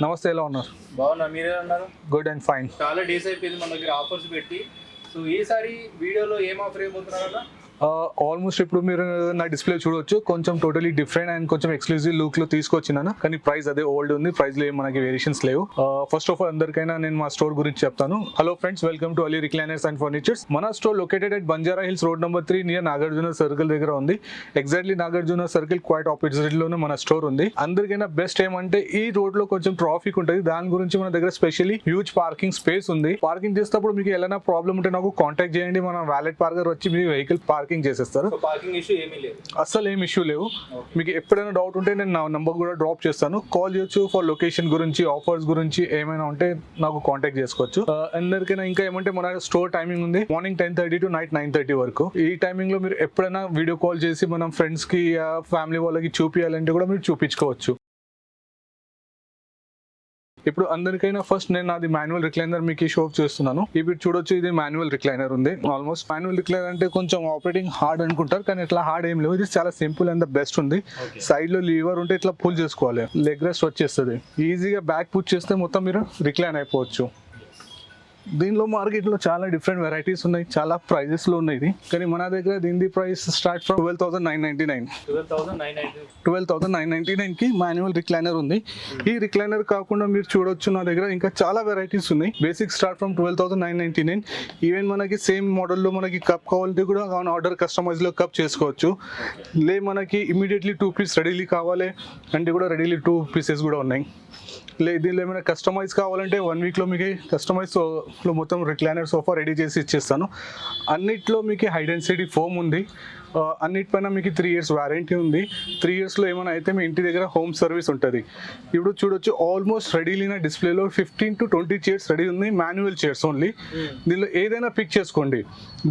నమస్తే, ఎలా ఉన్నారు? బాగున్నా, మీరే అన్నారు? Good and fine. చాలా డేస్ అయిపోయింది మన దగ్గర ఆఫర్స్ పెట్టి. సో ఈసారి వీడియోలో ఏం ఆఫర్ అయిపోతున్నారన్నా? ఆల్మోస్ట్ ఇప్పుడు మీరు నా డిస్ప్లే చూడొచ్చు, కొంచెం టోటలీ డిఫరెంట్ అండ్ కొంచెం ఎక్స్క్లూజివ్ లుక్ లో తీసుకొచ్చినాను. కానీ ప్రైస్ అదే ఓల్డ్ ఉంది, ప్రైస్ లో మనకి వేరియేషన్స్ లేవు. ఫస్ట్ ఆఫ్ ఆల్ అందరికైనా నేను మా స్టోర్ గురించి చెప్తాను. Hello friends, welcome to Ali recliners and furnitures. మన store located at Banjara hills road number 3 near Nagarjuna circle దగ్గర ఉంది. Exactly Nagarjuna circle quite opposite లోనే మన స్టోర్ ఉంది. అందరికైనా బెస్ట్ ఏమంటే ఈ రోడ్ లో కొంచెం ట్రాఫిక్ ఉంటుంది, దాని గురించి మన దగ్గర స్పెషల్లీ హ్యూజ్ పార్కింగ్ స్పేస్ ఉంది. పార్కింగ్ చేసేటప్పుడు మీకు ఏదైనా ప్రాబ్లం ఉంటే నాకు కాంటాక్ట్ చేయండి, మన వ్యాలెట్ పార్కర్ వచ్చి మీ వెహికల్ పార్కింగ్ చేసేస్తారు. పార్కింగ్ ఇష్యూ ఏమీ లేదు, అస్సలు ఏం ఇష్యూ లేవు. మీకు ఎప్పుడైనా డౌట్ ఉంటే నేను నా నంబర్ కూడా డ్రాప్ చేస్తాను, కాల్ చేయొచ్చు. ఫర్ లొకేషన్ గురించి, ఆఫర్స్ గురించి ఏమైనా ఉంటే నాకు కాంటాక్ట్ చేసుకోవచ్చు. అందరికైనా ఇంకా ఏమంటే మన స్టోర్ టైమింగ్ ఉంది మార్నింగ్ 10:30 to నైట్ 9:30 వరకు. ఈ టైమింగ్ లో మీరు ఎప్పుడైనా వీడియో కాల్ చేసి మనం ఫ్రెండ్స్ కి ఫ్యామిలీ వాళ్ళకి చూపించాలంటే కూడా మీరు చూపించుకోవచ్చు. ఇప్పుడు అందరికైనా ఫస్ట్ నేను నాది మాన్యువల్ రిక్లైనర్ మీకు షో చేస్తున్నాను. ఇప్పుడు చూడొచ్చు, ఇది మాన్యువల్ రిక్లైనర్ ఉంది. ఆల్మోస్ట్ మాన్యువల్ రిక్లైనర్ అంటే కొంచెం ఆపరేటింగ్ హార్డ్ అనుకుంటారు, కానీ ఇట్లా హార్డ్ ఏం లేవు. ఇది చాలా సింపుల్ అండ్ ద బెస్ట్ ఉంది. సైడ్ లో లీవర్ ఉంటే ఇట్లా పుల్ చేసుకోవాలి, లెగ్ రెస్ట్ వచ్చేస్తుంది. ఈజీగా బ్యాక్ పుష్ చేస్తే మొత్తం మీరు రిక్లైన్ అయిపోవచ్చు. దీనిలో మార్కెట్లో చాలా డిఫరెంట్ వెరైటీస్ ఉన్నాయి, చాలా ప్రైజెస్ లో ఉన్నాయి. ఇది కానీ మన దగ్గర దీని ప్రైస్ స్టార్ట్ ఫ్రమ్ 12,999. 12,999 కి మాన్యువల్ రిక్లైనర్ ఉంది. ఈ రిక్లైనర్ కాకుండా మీరు చూడొచ్చు, నా దగ్గర ఇంకా చాలా వెరైటీస్ ఉన్నాయి. Basic start from 12,999. ఈవెన్ మనకి సేమ్ మోడల్లో మనకి కప్ కావాలంటే కూడా ఆర్డర్ కస్టమైజ్ లో కప్ చేసుకోవచ్చు. లే మనకి ఇమీడియట్లీ 2 పీస్ రెడీలీ కావాలి అంటే కూడా రెడీలీ 2 పీసెస్ కూడా ఉన్నాయి. దీనిలో ఏమైనా కస్టమైజ్ కావాలంటే 1 వీక్ లో మీకు కస్టమైజ్ లో మొత్తం రిక్లైనర్ సోఫా రెడీ చేసి ఇచ్చేస్తాను. అన్నిట్లో మీకు హై డెన్సిటీ ఫోమ్ ఉంది. అన్నిటిపైన మీకు 3 years వారంటీ ఉంది. 3 years లో ఏమైనా అయితే మీ ఇంటి దగ్గర హోమ్ సర్వీస్ ఉంటుంది. ఇప్పుడు చూడొచ్చు, ఆల్మోస్ట్ రెడీలీన డిస్ప్లేలో 15 to 20 చైర్స్ రెడీ ఉంది, మాన్యువల్ చైర్స్ ఓన్లీ. దీనిలో ఏదైనా పిక్ చేసుకోండి.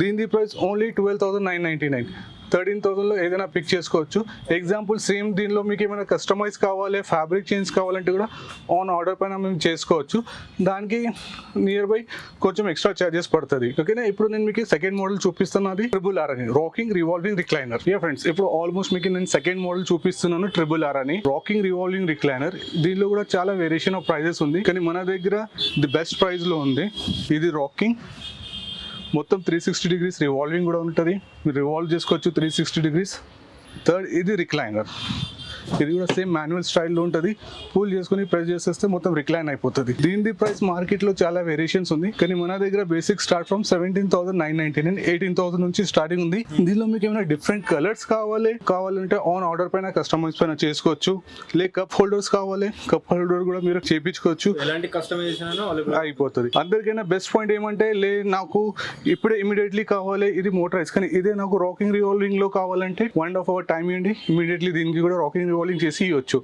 దీని ప్రైస్ ఓన్లీ 12,999. 13,000లో ఏదైనా పిక్ చేసుకోవచ్చు. ఎగ్జాంపుల్ సేమ్ దీనిలో మీకు ఏమైనా కస్టమైజ్ కావాలి, ఫ్యాబ్రిక్ చేంజ్ కావాలంటే కూడా ఆన్ ఆర్డర్ పైన మేము చేసుకోవచ్చు. దానికి నియర్ బై కొంచెం ఎక్స్ట్రా ఛార్జెస్ పడుతుంది. ఓకేనా, ఇప్పుడు నేను మీకు సెకండ్ మోడల్ చూపిస్తున్నాను. అది RRR అని, రాకింగ్ రివాల్వింగ్ రిక్లైనర్. ఫ్రెండ్స్, ఇప్పుడు ఆల్మోస్ట్ మీకు నేను సెకండ్ మోడల్ చూపిస్తున్నాను, RRR అని, రాకింగ్ రివాల్వింగ్ రిక్లైనర్. దీనిలో కూడా చాలా వేరియేషన్ ఆఫ్ ప్రైజెస్ ఉంది, కానీ మన దగ్గర ది బెస్ట్ ప్రైస్ లో ఉంది. ఇది రాకింగ్, మొత్తం 360 degrees రివాల్వింగ్ కూడా ఉంటుంది, మీరు రివాల్వ్ చేసుకోవచ్చు 360 degrees. థర్డ్, ఇది రిక్లైనర్. ఇది కూడా సేమ్ మాన్యువల్ స్టైల్లో ఉంటుంది. పుల్ చేసుకుని ప్రెస్ చేసేస్తే మొత్తం రిక్లైన్ అయిపోతుంది. దీని ప్రైస్ మార్కెట్లో చాలా వేరియేషన్స్ ఉంది, కానీ మన దగ్గర బేసిక్ స్టార్ట్ ఫ్రమ్ 17,999, 18,000 నుంచి స్టార్టింగ్ ఉంది. దీనిలో మీకు ఏమైనా డిఫరెంట్ కలర్స్ కావాలంటే ఆన్ ఆర్డర్ పైన కస్టమైజ్ పైన చేసుకోవచ్చు. కప్ హోల్డర్స్ కావాలి, కప్ హోల్డర్ కూడా మీరు చేయించుకోవచ్చు, ఎలాంటి కస్టమైజేషన్ అయిపోతుంది. అందరికైనా బెస్ట్ పాయింట్ ఏమంటే, నాకు ఇప్పుడే ఇమీడియట్లీ కావాలి, ఇది మోటరైజ్, కానీ ఇదే నాకు రాకింగ్ రివాల్వింగ్ లో కావాలంటే 1.5 hour టైం ఇవ్వండి, ఇమీడియట్లీ దీనికి కూడా రాకింగ్ రివాల్వింగ్ చేసి ఇవ్వచ్చు.